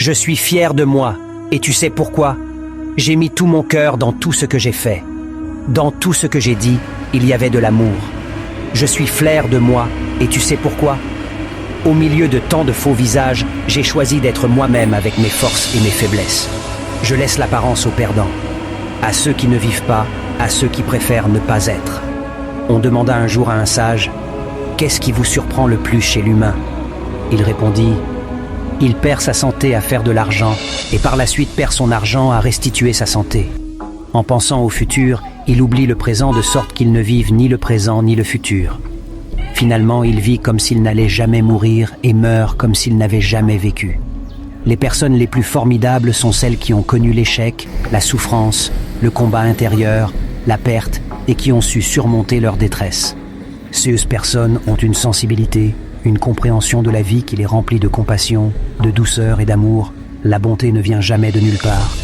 Je suis fier de moi, et tu sais pourquoi? J'ai mis tout mon cœur dans tout ce que j'ai fait. Dans tout ce que j'ai dit, il y avait de l'amour. Je suis fier de moi, et tu sais pourquoi? Au milieu de tant de faux visages, j'ai choisi d'être moi-même avec mes forces et mes faiblesses. Je laisse l'apparence aux perdants. À ceux qui ne vivent pas, à ceux qui préfèrent ne pas être. On demanda un jour à un sage, « Qu'est-ce qui vous surprend le plus chez l'humain ?» Il répondit, « Il perd sa santé à faire de l'argent et par la suite perd son argent à restituer sa santé. En pensant au futur, il oublie le présent de sorte qu'il ne vive ni le présent ni le futur. Finalement, il vit comme s'il n'allait jamais mourir et meurt comme s'il n'avait jamais vécu. Les personnes les plus formidables sont celles qui ont connu l'échec, la souffrance, le combat intérieur, la perte et qui ont su surmonter leur détresse. Ces personnes ont une sensibilité, une compréhension de la vie qui les remplit de compassion, de douceur et d'amour. La bonté ne vient jamais de nulle part.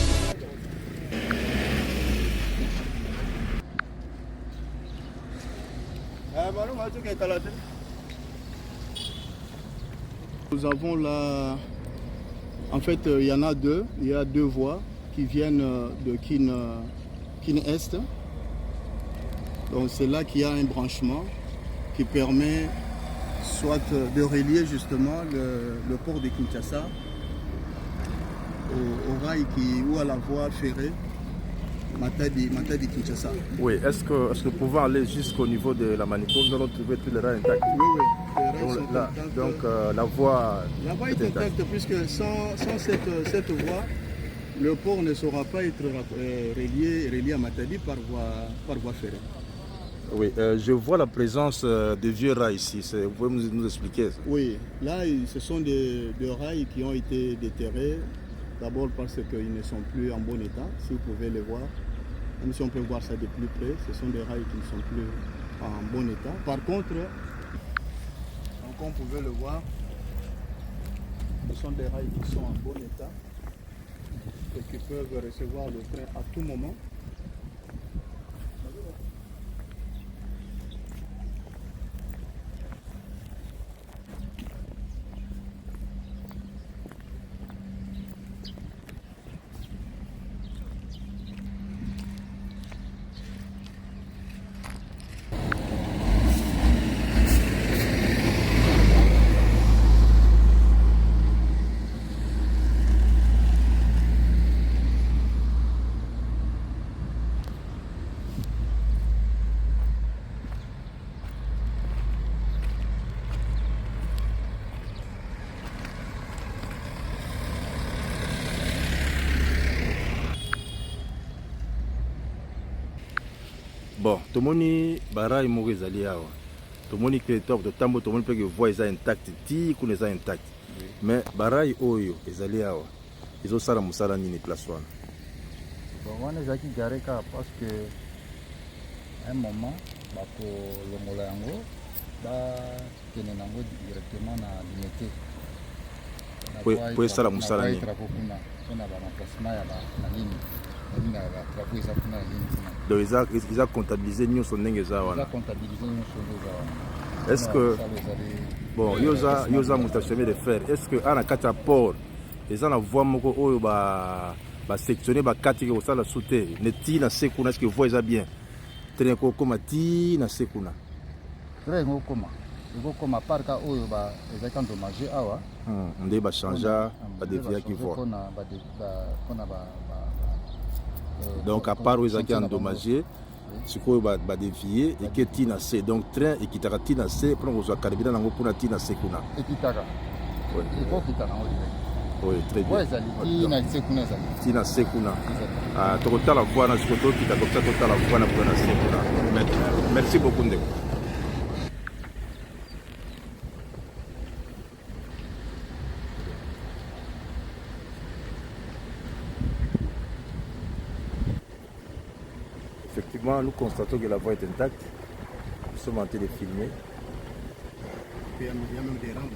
Nous avons là, en fait, il y en a deux. Il y a deux voies qui viennent de Kin Est. Donc c'est là qu'il y a un branchement qui permet soit de relier justement le port de Kinshasa au rail ou à la voie ferrée Matadi-Kinshasa. Oui, est-ce que pouvant aller jusqu'au niveau de la Manico, nous allons trouver tous les rails intacts? Oui, oui. Les rails sont intacts. Donc la voie est intacte puisque sans cette voie, le port ne saura pas être relié à Matadi par voie ferrée. Oui, je vois la présence de vieux rails ici. Vous pouvez nous expliquer? Oui, là, ce sont des rails qui ont été déterrés. D'abord parce qu'ils ne sont plus en bon état, si vous pouvez les voir. Même si on peut voir ça de plus près, ce sont des rails qui ne sont plus en bon état. Par contre, donc on pouvait le voir, ce sont des rails qui sont en bon état et qui peuvent recevoir le train à tout moment. Bon, tomoni barai moko ezali awa. Tomoni que top de tambo tomoni pe que voie eza intact, ti kuna eza intact. Mais barai oyo ezali awa. Izo sala musala nini place wana? Bon, wana ezaki garé ka parce que un moment bako longola yango ba kene nango directement na limité. Po sala musala nini? On a ba remplacement ya na ligne. Donc ils ont comptabilisé nous son nengeza wana. Est-ce que bon yoza mutachemé de fer, est-ce que ana kata port ils ont la voie moko oyo ba sectionner ba kati ko sala sauter ne ti na sekuna, est-ce que voie ça bien train ko koma ti na sekuna train ko koma parka oyo ba ezaki endommagé awa ndé ba changer ba dévier qui voie donc à part où ils ont endommagé ce qu'on va dévier et que tina c'est donc train et qui t'a tina c'est pour nous carburant nango pour tina c'est kuna et qui t'a oui très bien tina c'est kuna ah total la voie na ce côté qui t'a total la voie na pour na c'est kuna merci beaucoup ndeko. Effectivement, nous constatons que la voie est intacte. Nous sommes en train de filmer. Il y a même des rampes.